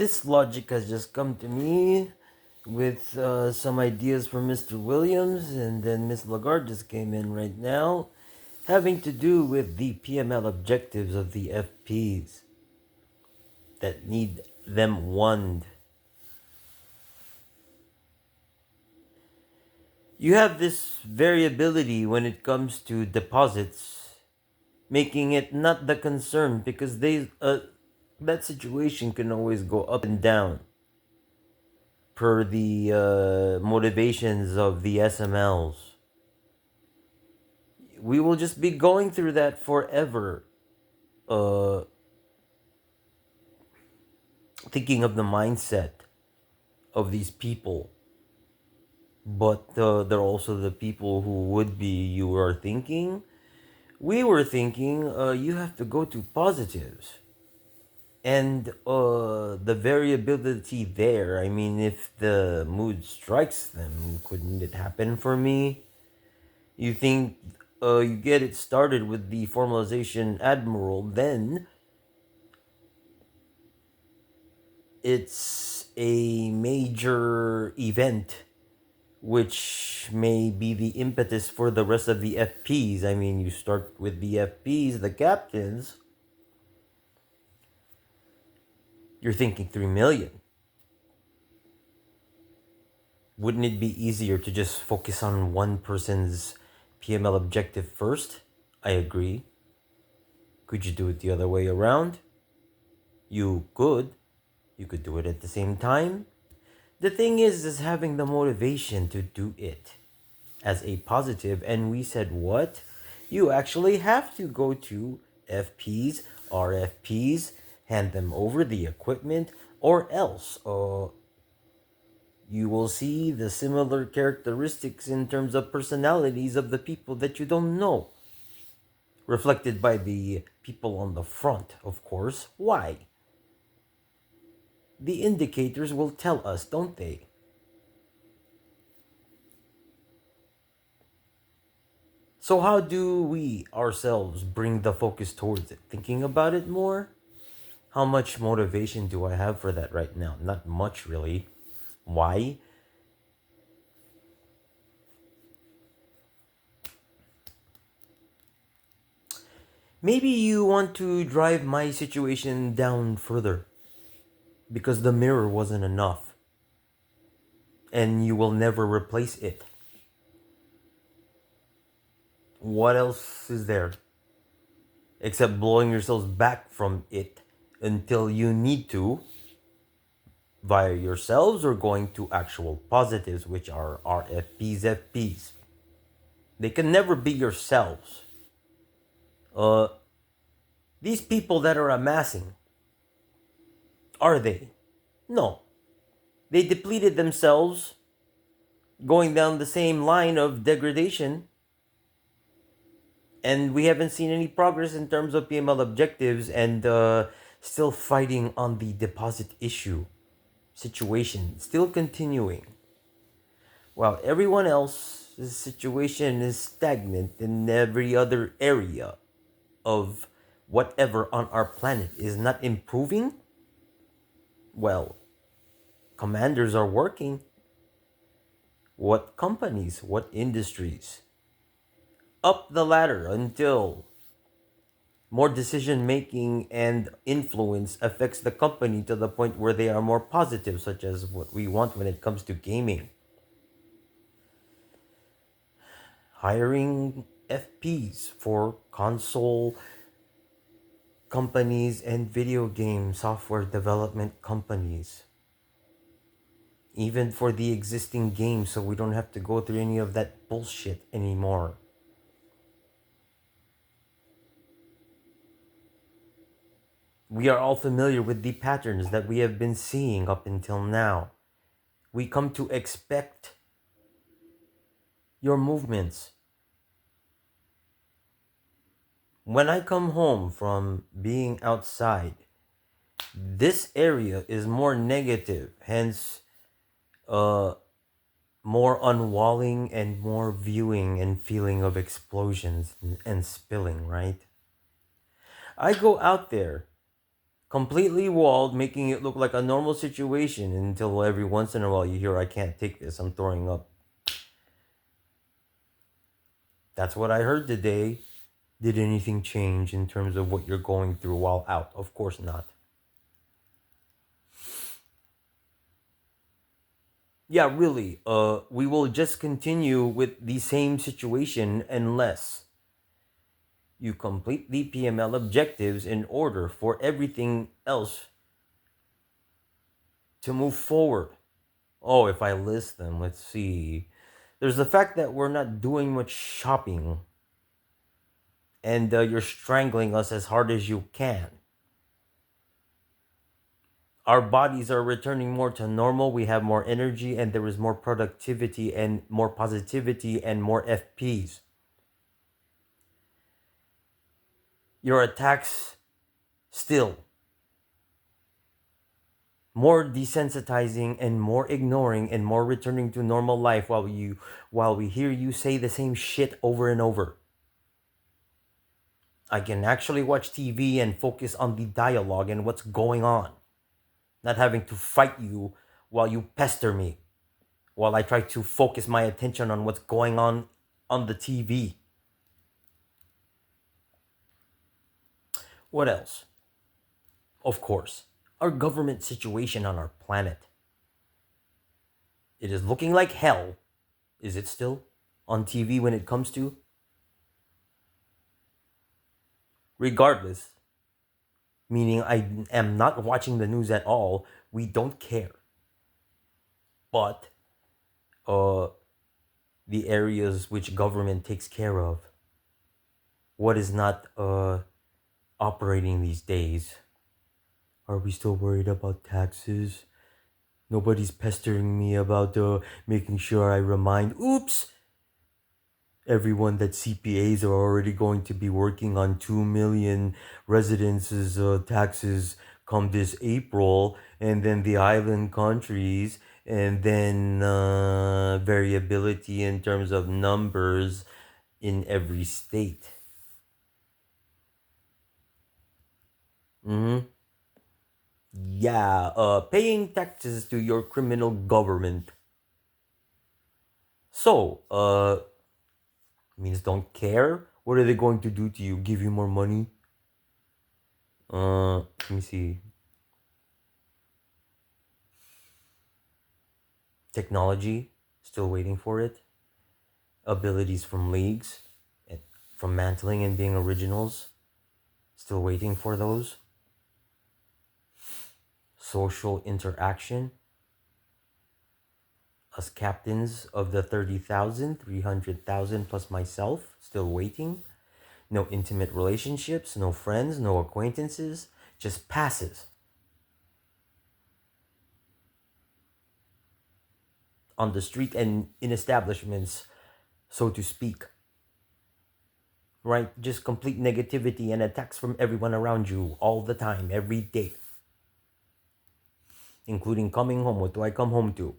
This logic has just come to me with some ideas from Mr. Williams, and then Miss Lagarde just came in right now, having to do with the PML objectives of the FPs that need them won. You have this variability when it comes to deposits, making it not the concern because that situation can always go up and down per the motivations of the SMLs. We will just be going through that forever. Uh, Thinking of the mindset of these people, but they're also the people who would be you are thinking. We were thinking you have to go to positives. And the variability there, I mean, if the mood strikes them, couldn't it happen for me? You think you get it started with the formalization admiral, then it's a major event which may be the impetus for the rest of the FPs. I mean, you start with the FPs, the captains, you're thinking 3 million. Wouldn't it be easier to just focus on one person's PML objective first? I agree. Could you do it the other way around? You could. You could do it at the same time. The thing is having the motivation to do it as a positive, and we said what? You actually have to go to FPs, RFPs, hand them over the equipment, or else you will see the similar characteristics in terms of personalities of the people that you don't know. Reflected by the people on the front, of course. Why? The indicators will tell us, don't they? So how do we ourselves bring the focus towards it? Thinking about it more? How much motivation do I have for that right now? Not much, really. Why? Maybe you want to drive my situation down further because the mirror wasn't enough and you will never replace it. What else is there except blowing yourselves back from it until you need to via yourselves or going to actual positives, which are RFPs, FPs. They can never be yourselves. Uh, these people that are amassing, are they? No. They depleted themselves going down the same line of degradation, and we haven't seen any progress in terms of PML objectives, and still fighting on the deposit issue situation, still continuing. While everyone else's situation is stagnant in every other area of whatever on our planet is not improving, well, commanders are working. What companies, what industries? Up the ladder until more decision making and influence affects the company to the point where they are more positive, such as what we want when it comes to gaming. Hiring FPs for console companies and video game software development companies. Even for the existing games, so we don't have to go through any of that bullshit anymore. We are all familiar with the patterns that we have been seeing up until now. We come to expect your movements. When I come home from being outside, this area is more negative, hence more unwalling and more viewing and feeling of explosions and spilling, right? I go out there completely walled, making it look like a normal situation until every once in a while you hear, I can't take this, I'm throwing up. That's what I heard today. Did anything change in terms of what you're going through while out? Of course not. Yeah, really. We will just continue with the same situation unless you complete the PML objectives in order for everything else to move forward. Oh, if I list them, let's see. There's the fact that we're not doing much shopping and you're strangling us as hard as you can. Our bodies are returning more to normal. We have more energy and there is more productivity and more positivity and more FPs. Your attacks still more desensitizing and more ignoring and more returning to normal life while we hear you say the same shit over and over. I can actually watch TV and focus on the dialogue and what's going on, not having to fight you while you pester me, while I try to focus my attention on what's going on the TV. What else? Of course, our government situation on our planet. It is looking like hell. Is it still on TV when it comes to? Regardless, meaning I am not watching the news at all. We don't care. But uh, the areas which government takes care of, what is not operating these days? Are we still worried about taxes? Nobody's pestering me about making sure I remind. Oops! Everyone that CPAs are already going to be working on 2 million residences taxes come this April, and then the island countries, and then variability in terms of numbers in every state. Mm-hmm. Yeah, paying taxes to your criminal government. So, means don't care. What are they going to do to you? Give you more money? Let me see. Technology, still waiting for it. Abilities from leagues, from mantling and being originals, still waiting for those. Social interaction, us captains of the 30,000, 300,000 plus myself, still waiting. No intimate relationships, no friends, no acquaintances, just passes on the street and in establishments, so to speak. Right? Just complete negativity and attacks from everyone around you all the time, every day. Including coming home. What do I come home to?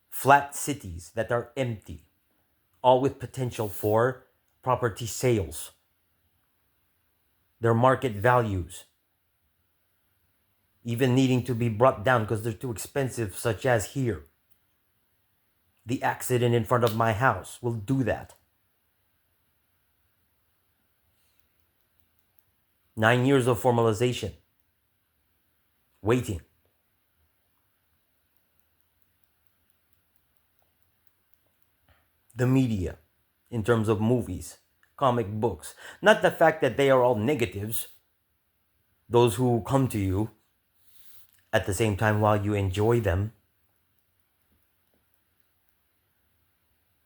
Flat cities that are empty, all with potential for property sales. Their market values even needing to be brought down because they're too expensive, such as here. The accident in front of my house will do that. 9 years of formalization. Waiting. The media, in terms of movies, comic books. Not the fact that they are all negatives, those who come to you at the same time while you enjoy them.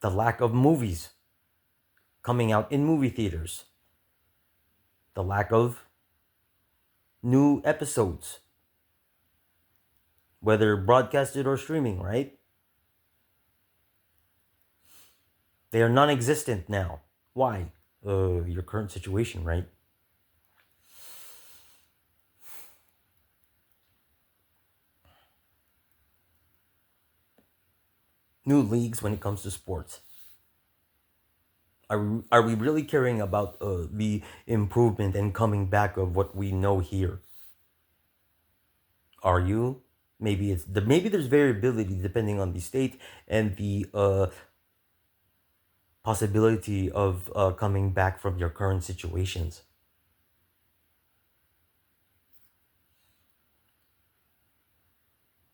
The lack of movies coming out in movie theaters. The lack of new episodes, whether broadcasted or streaming, right? They are non existent now. Why? Your current situation, right? New leagues when it comes to sports. Are we really caring about the improvement and coming back of what we know here? Are you? Maybe there's variability depending on the state and the possibility of coming back from your current situations.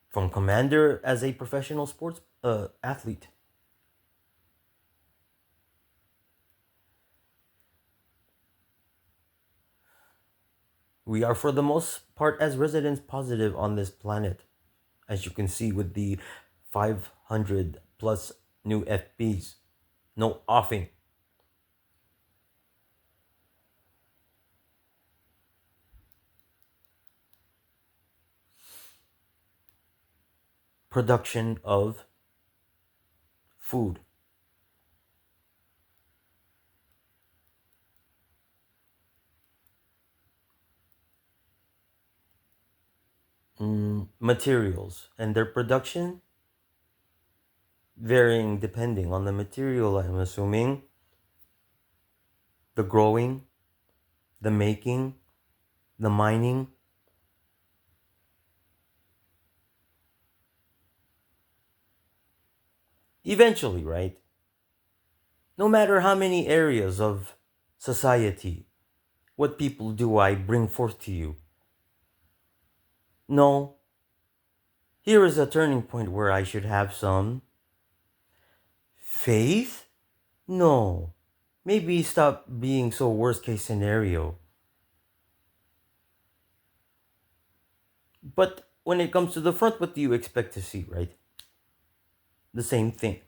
From commander as a professional sports athlete, we are for the most part as residents positive on this planet, as you can see with the 500 plus new FPs. No offing. Production of food, materials, and their production varying depending on the material, I'm assuming. The growing, the making, the mining. Eventually, right? No matter how many areas of society, what people do I bring forth to you? No, here is a turning point where I should have some faith? No. Maybe stop being so worst case scenario. But when it comes to the front, what do you expect to see, right? The same thing.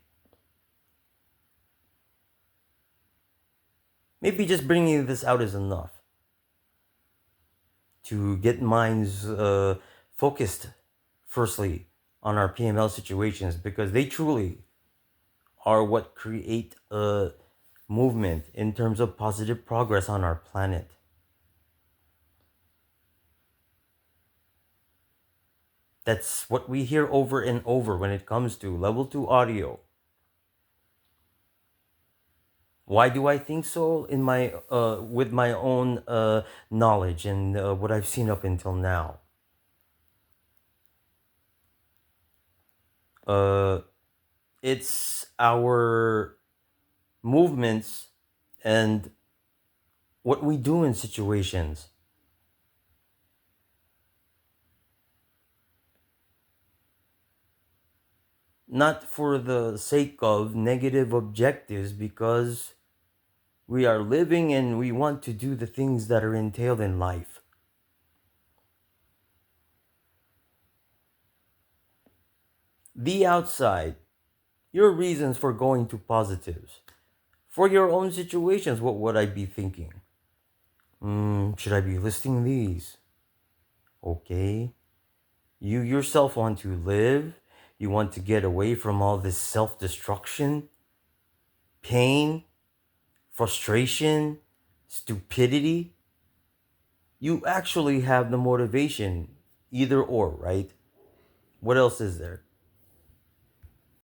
Maybe just bringing this out is enough to get minds focused, firstly, on our PML situations because they truly are what create a movement in terms of positive progress on our planet. That's what we hear over and over when it comes to level 2 audio. Why do I think so? In my with my own knowledge and what I've seen up until now. Uh, it's our movements and what we do in situations, not for the sake of negative objectives, because we are living and we want to do the things that are entailed in life. The outside, your reasons for going to positives. For your own situations, what would I be thinking? Should I be listing these? Okay. You yourself want to live. You want to get away from all this self destruction, pain, frustration, stupidity. You actually have the motivation, either or, right? What else is there?